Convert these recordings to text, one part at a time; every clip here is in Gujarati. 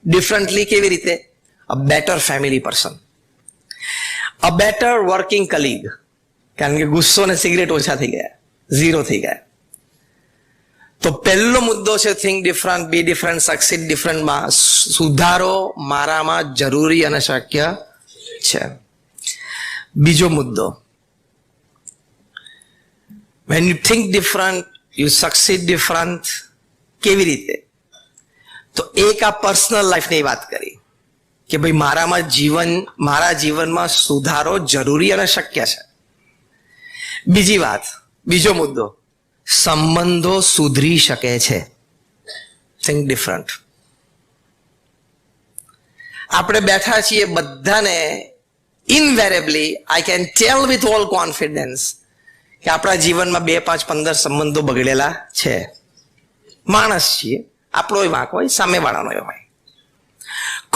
ડિફરન્ટલી કેવી રીતે? A better family person, a better working colleague, કારણ કે ગુસ્સો ને સિગરેટ ઓછા થઈ ગયા, 0 થઈ ગયા. તો પહેલો મુદ્દો છે થિંક ડિફરન્ટ, બી ડિફરન્ટ, સક્સીડ ડિફરન્ટમાં સુધારો મારામાં જરૂરી અને શક્ય છે. બીજો મુદ્દો, when you think different you succeed different. કેવી રીતે? તો એક આ પર્સનલ લાઈફની વાત કરી કે ભાઈ મારા જીવનમાં સુધારો જરૂરી અને શક્ય છે. બીજી વાત, બીજો મુદ્દો, સંબંધો સુધરી શકે છે. Think different. આપણે બેઠા છીએ બધાને invariably I can tell with all confidence કે આપણા જીવનમાં 2, 5, 15 સંબંધો બગડેલા છે. માણસ છીએ, આપણો વાંક હોય, સામેવાળાનો હોય.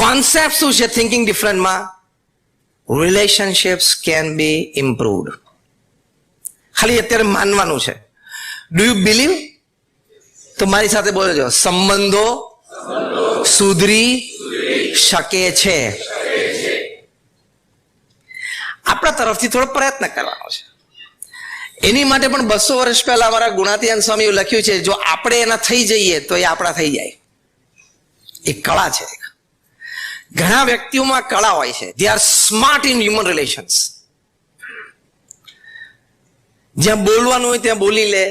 કોન્સેપ્ટ શું છે થિંકિંગ ડિફરન્ટમાં? Relationships can be improved. ખાલી અત્યારે માનવાનું છે. Do you believe? તો મારી સાથે બોલજો, સંબંધો સુધરી શકે છે. આપણા તરફથી થોડો પ્રયત્ન કરવાનો છે. એની માટે પણ 200 વર્ષ પહેલા અમારા ગુણાતીયન સ્વામીએ લખ્યું છે, જો આપણે એના થઈ જઈએ તો એ આપણા થઈ જાય. એક કળા છે. ઘણા વ્યક્તિઓમાં કળા હોય છે. They are smart in human relations. જ્યાં બોલવાનું હોય ત્યાં બોલી લે,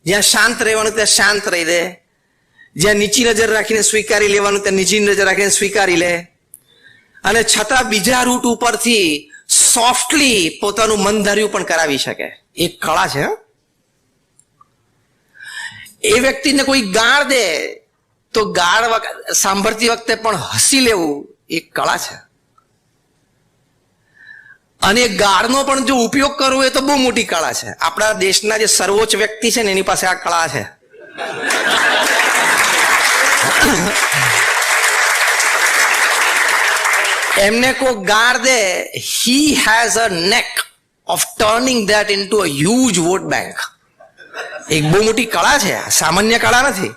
જ્યાં શાંત રહેવાનું ત્યાં શાંત રહી દે, જ્યાં નીચી નજર રાખીને સ્વીકારી લેવાનું ત્યાં નીચી નજર રાખીને સ્વીકારી લે, અને છતાં બીજા રૂટ ઉપરથી સોફ્ટલી પોતાનું મન ધાર્યું પણ કરાવી શકે. એક કળા છે. એ વ્યક્તિને કોઈ ગાળ દે તો ગાળ સાંભળતી વખતે પણ હસી લેવું એક કળા છે. અને ગાળનો પણ જો ઉપયોગ કરવો એ તો બહુ મોટી કળા છે. આપણા દેશના જે સર્વોચ્ચ વ્યક્તિ છે ને એની પાસે આ કળા છે. એમને કોઈ ગાળ દે, he has a knack of turning that into a huge vote bank. એક બહુ મોટી કળા છે, સામાન્ય કળા નથી.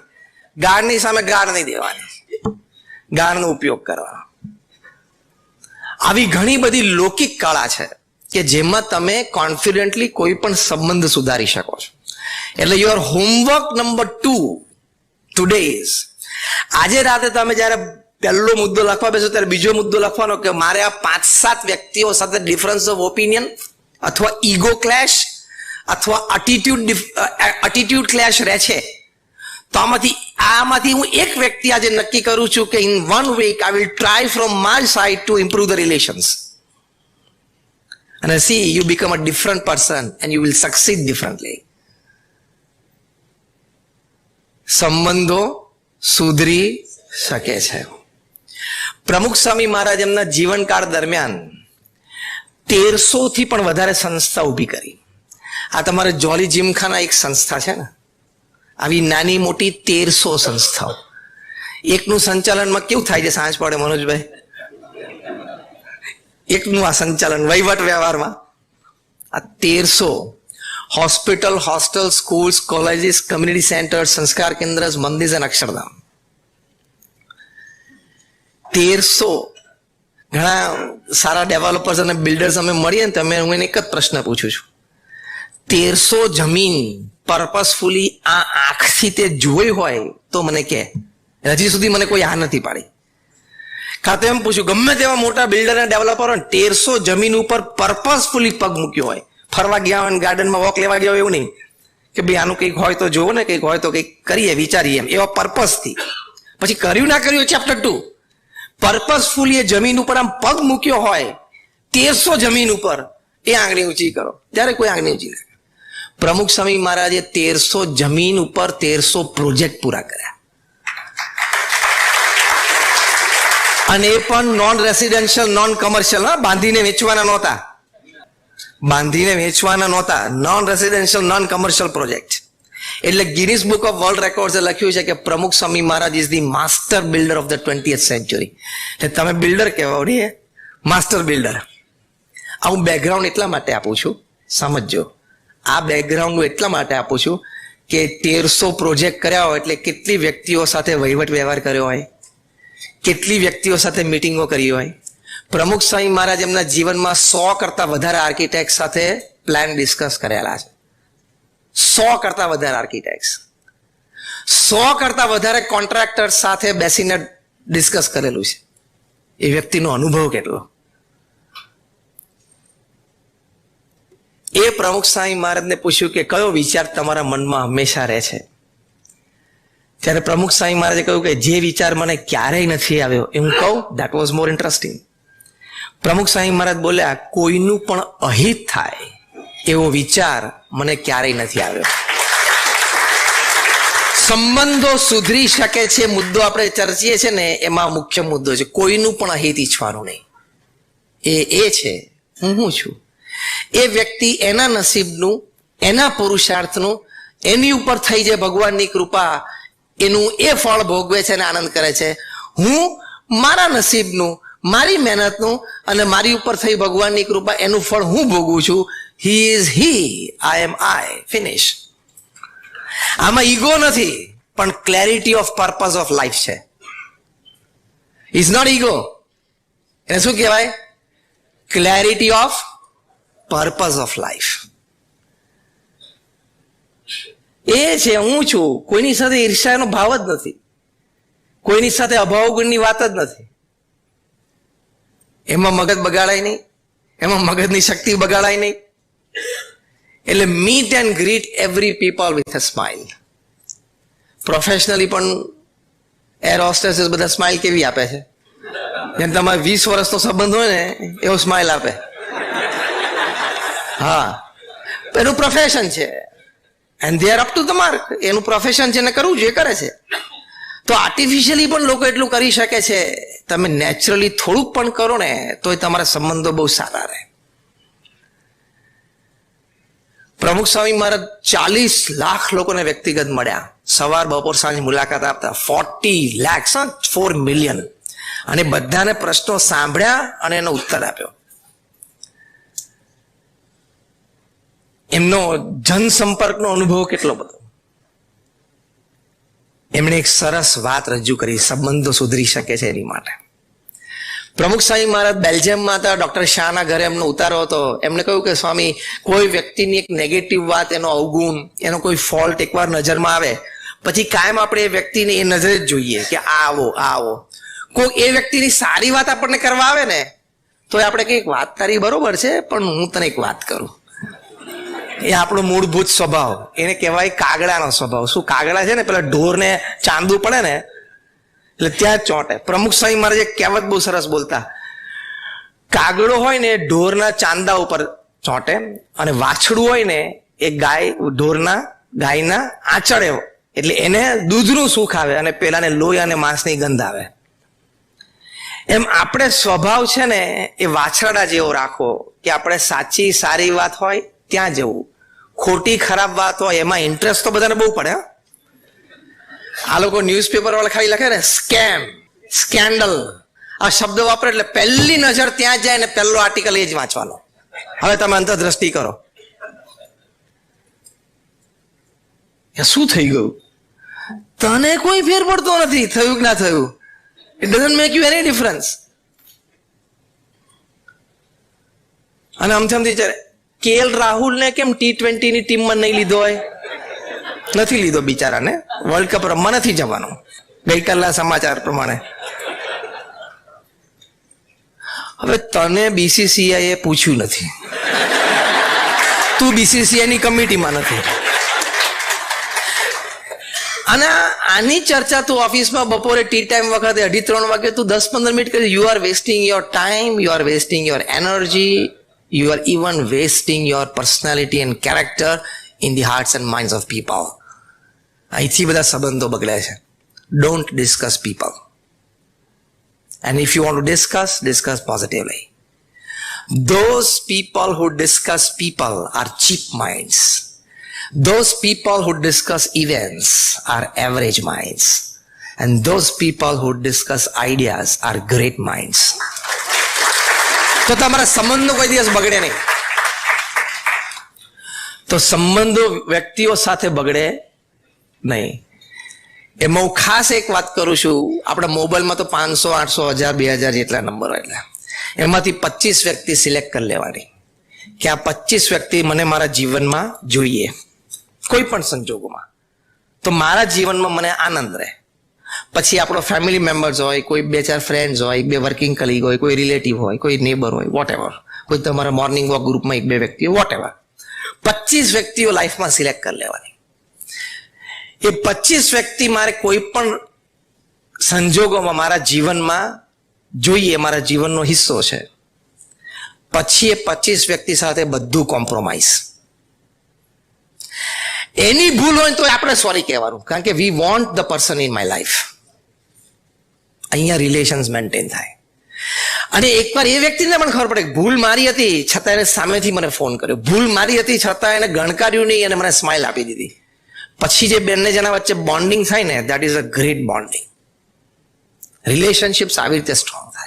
ગાળની સામે ગાળ નહીં દેવાની, ગાળનો ઉપયોગ કરવાનો. આવી ઘણી બધી લૌકિક કળા છે કે જેમાં તમે કોન્ફિડન્ટલી કોઈ પણ સંબંધ સુધારી શકો છો. એટલે your homework number 2 today is, આજે રાતે તમે જ્યારે પહેલો મુદ્દો લખવા બેસો ત્યારે બીજો મુદ્દો લખવાનો કે મારે આ 5-7 વ્યક્તિઓ સાથે ડિફરન્સ ઓફ ઓપિનિયન અથવા ઈગો ક્લેશ અથવા એટીટ્યુડ ક્લેશ રહે છે. તો આમાંથી હું એક વ્યક્તિ આજે નક્કી કરું છું કે in 1 week I will try from my side to improve the relations. And see, you become a different person and you will succeed differently. સંબંધો સુધરી શકે છે. પ્રમુખ સ્વામી મહારાજ એમના જીવનકાળ દરમિયાન 1300 થી પણ વધારે સંસ્થા ઊભી કરી. આ તમારે જોલી જીમખાના એક સંસ્થા છે ને, આવી નાની મોટી 1300 સંસ્થાઓ. એકનું સંચાલનમાં કેવું થાય છે સાંજ પડે મનોજભાઈ? એકનું આ સંચાલન વહીવટ વ્યવહારમાં આ 1300 hospital, hostel, schools, colleges, community centre, સંસ્કાર કેન્દ્ર, મંદિર અને અક્ષરધામ. 1300. ઘણા સારા ડેવલપર્સ અને બિલ્ડર્સ અમે મળીએ ને તમે હું એને એક જ પ્રશ્ન પૂછું છું, 1300 જમીન પર્પસફુલી આ આંખથી તે જોઈ હોય તો મને કે. હજી સુધી મને કોઈ આ નથી પાડી. કાં તો એમ પૂછ્યું, ગમે તેવા મોટા બિલ્ડર અને ડેવલપર હોય 1300 જમીન ઉપર પર્પસફુલી પગ મૂક્યો હોય, ફરવા ગયા હોય, ગાર્ડનમાં વોક લેવા ગયા હોય, એવું નહીં કે ભાઈ આનું કંઈક હોય તો જોવો ને, કંઈક હોય તો કંઈક કરીએ, વિચારીએ, એમ એવા પર્પસથી. પછી કર્યું ના કર્યું ચેપ્ટર 2. પર્પસફુલી એ જમીન ઉપર આમ પગ મૂક્યો હોય 1300 જમીન ઉપર, એ આંગળી ઊંચી કરો. ત્યારે કોઈ આંગળી ઊંચી ના. પ્રમુખ સ્વામી મહારાજે 1300 જમીન ઉપર 1300 પ્રોજેક્ટ પૂરા કર્યા. અને એ પણ નોન રેસિડેન્શિયલ, નોન કમર્શિયલ. બાંધીને વેચવાના નહોતા, non residential, non commercial project. એટલે ગિનિસ બુક ઓફ વર્લ્ડ રેકોર્ડ્સે લખ્યું છે કે Pramukh Swami Maharaj is the master builder of the 20th century. એટલે તમે બિલ્ડર કહેવાય, માસ્ટર બિલ્ડર. આ હું બેકગ્રાઉન્ડ એટલા માટે આપું છું, સમજજો. આ બેકગ્રાઉન્ડ હું એટલા માટે આપું છું કે 1300 પ્રોજેક્ટ કર્યા હોય એટલે કેટલી વ્યક્તિઓ સાથે વહીવટ વ્યવહાર કર્યો હોય, કેટલી વ્યક્તિઓ સાથે મિટિંગો કરી હોય. પ્રમુખ સ્વામી મહારાજ એમના જીવનમાં 100 કરતા વધારે આર્કિટેક્ટ સાથે પ્લાન ડિસ્કસ કરેલા છે. 100 કરતા વધારે આર્કિટેક્ટ, 100 કરતા વધારે કોન્ટ્રાક્ટર સાથે બેસીને ડિસ્કસ કરેલું છે. એ વ્યક્તિનો અનુભવ કેટલો. એ પ્રમુખ સ્વામી મહારાજને પૂછ્યું કે કયો વિચાર તમારા મનમાં હંમેશા રહે છે? ત્યારે પ્રમુખ સ્વામી મહારાજે કહ્યું કે જે વિચાર મને ક્યારેય નથી આવ્યો એ હું કહું. That was more interesting. પ્રમુખ સ્વામી મહારાજ બોલ્યા, કોઈનું પણ અહિત થાય એવો વિચાર મને ક્યારેય નથી આવ્યો. સંબંધો સુધરી શકે છે મુદ્દો આપણે ચર્ચીએ છીએ ને, એમાં મુખ્ય મુદ્દો છે કોઈનું પણ અહિત ઈચ્છવાનું નહીં. એ છે હું છું. એ વ્યક્તિ એના નસીબનું, એના પુરુષાર્થનું, એની ઉપર થઈ જાય ભગવાનની કૃપા, એનું એ ફળ ભોગવે છે અને આનંદ કરે છે. હું મારા નસીબનું, મારી મહેનતનું અને મારી ઉપર થઈ ભગવાનની કૃપા, એનું ફળ હું ભોગવું છું. He is he, I am I, finish. આમાં ઈગો નથી, પણ clarity of purpose of life છે. Is not ego. એને શું કહેવાય? Clarity of purpose of life. એ છે હું છું. કોઈની સાથે ઈર્ષ્યાનો ભાવ જ નથી, કોઈની સાથે અભાવ ગુણની વાત જ નથી. એમાં મગજ બગાડાય નહીં, એમાં મગજની શક્તિ બગાડાય નહીં. એટલે meet and greet every people with a smile. Professionally પણ એર હોસ્ટેસીસ બધા સ્માઇલ કેવી આપે છે? જેમ તમારે 20 વર્ષનો સંબંધ હોય ને એવો સ્માઇલ આપે. હા, એનું પ્રોફેશન છે and they are up to the mark. એનું પ્રોફેશન છે ને કરવું જોઈએ, કરે છે. તો આર્ટિફિશિયલી પણ લોકો એટલું કરી શકે છે. તમે નેચરલી થોડુંક પણ કરો ને તો તમારા સંબંધો બહુ સારા રહે. પ્રમુખ સ્વામી મહારાજ 40 લાખ લોકોને વ્યક્તિગત મળ્યા, સવાર બપોર સાંજ મુલાકાત આપતા. 40 lakhs, 4 million. અને બધાને પ્રશ્નો સાંભળ્યા અને એનો ઉત્તર આપ્યો. એમનો જનસંપર્કનો અનુભવ કેટલો બધો. એમણે એક સરસ વાત રજૂ કરી, સંબંધો સુધરી શકે છે એની માટે. પ્રમુખ સ્વામી મહારાજ બેલ્જિયમમાં હતા, ડોક્ટર શાહના ઘરે એમનો ઉતારો હતો. એમણે કહ્યું કે સ્વામી, કોઈ વ્યક્તિની એક નેગેટિવ વાત, એનો અવગુણ, એનો કોઈ ફોલ્ટ એકવાર નજરમાં આવે પછી કાયમ આપણે એ વ્યક્તિને એ નજરે જ જોઈએ કે આવો. કોઈ એ વ્યક્તિની સારી વાત આપણને કરવા આવે ને તો આપણે કંઈક વાત તારી બરોબર છે, પણ હું તને એક વાત કરું. એ આપણો મૂળભૂત સ્વભાવ, એને કહેવાય કાગડાનો સ્વભાવ. શું કાગડા છે ને, પેલા ઢોરને ચાંદવું પડે ને એટલે ત્યાં ચોંટે. પ્રમુખ સ્વામી મહારાજ એક કહેવત બહુ સરસ બોલતા, કાગડો હોય ને ઢોરના ચાંદા ઉપર ચોંટે, અને વાછડું હોય ને એ ગાયના આંચળે, એટલે એને દૂધનું સુખ આવે અને પેલાને લોહી અને માંસની ગંધ આવે. એમ આપણે સ્વભાવ છે ને એ વાછરડા જેવો રાખો કે આપણે સાચી સારી વાત હોય ત્યાં જવું, ખોટી ખરાબ વાત હોય એમાં ઇન્ટરેસ્ટ તો બધાને બહુ પડે. આ લોકો ન્યૂઝપેપર વાળા ખાલી લખે ને સ્કેમ, સ્કેન્ડલ, આ શબ્દ વાપરે એટલે પહેલી નજર ત્યાં જાય ને પહેલો આર્ટિકલ એ જ વાંચવાનો. હવે તમે અંતરદ્રષ્ટિ કરો, શું થઈ ગયું? તને કોઈ ફેર પડતો નથી, થયું કે ના થયું. It doesn't make you any difference. અને આમથી કેએલ રાહુલને કેમ T20 ની ટીમમાં નહીં લીધો હોય? નથી લીધો બિચારાને. વર્લ્ડ કપ રમવા નથી જવાનું ગઈકાલના સમાચાર પ્રમાણે. હવે તને BCCI એ પૂછ્યું નથી, તું BCCI ની કમિટીમાં નથી, અને આની ચર્ચા તું ઓફિસમાં બપોરે ટી ટાઈમ વખતે 2:30 વાગે તું 10-15 મિનિટ કરી. You are wasting your time, you are wasting your energy, you are even wasting your personality and character in the hearts and minds of people. અહીંથી બધા સંબંધો બગડે છે. Don't discuss people. And if you want to discuss positively. Those people who discuss people are cheap minds. Those people who discuss events are average minds. And those people who discuss ideas are great minds. તો તમારા સંબંધો કોઈ દિવસ બગડે નહીં. તો સંબંધો વ્યક્તિઓ સાથે બગડે નહીં. એમાં હું ખાસ એક વાત કરું છું, આપણા મોબાઈલમાં તો 500, 800, 1000, 2000 જેટલા નંબર હોય, એટલે એમાંથી 25 વ્યક્તિ સિલેક્ટ કરી લેવાની કે આ 25 વ્યક્તિ મને મારા જીવનમાં જોઈએ કોઈ પણ સંજોગોમાં, તો મારા જીવનમાં મને આનંદ રહે. પછી આપણો ફેમિલી મેમ્બર્સ હોય, કોઈ 2-4 ફ્રેન્ડ્સ હોય, 2 વર્કિંગ કલીગ હોય, કોઈ રિલેટિવ હોય, કોઈ નેબર હોય, વોટ એવર, કોઈ તમારા મોર્નિંગ વોક ગ્રુપમાં 1-2 વ્યક્તિઓ, વોટ એવર, 25 વ્યક્તિઓ લાઈફમાં સિલેક્ટ કરી લેવાની. એ 25 વ્યક્તિ મારે કોઈ પણ સંજોગોમાં મારા જીવનમાં જોઈએ, મારા જીવનનો હિસ્સો છે. પછી એ 25 વ્યક્તિ સાથે બધું કોમ્પ્રોમાઇઝ. એની ભૂલ હોય તો આપણે સોરી કહેવાનું, કારણ કે we want the person in my life. અહીંયા રિલેશન્સ મેન્ટેન થાય. અને એકવાર એ વ્યક્તિને પણ ખબર પડે ભૂલ મારી હતી છતાં એને સામેથી મને ફોન કર્યો, ભૂલ મારી હતી છતાં એને ગણકાર્યું નહીં અને મને સ્માઇલ આપી દીધી. પછી જે બંને જણા વચ્ચે બોન્ડિંગ થાય ને, that is a great bonding. Relationships આવી રીતે સ્ટ્રોંગ થાય.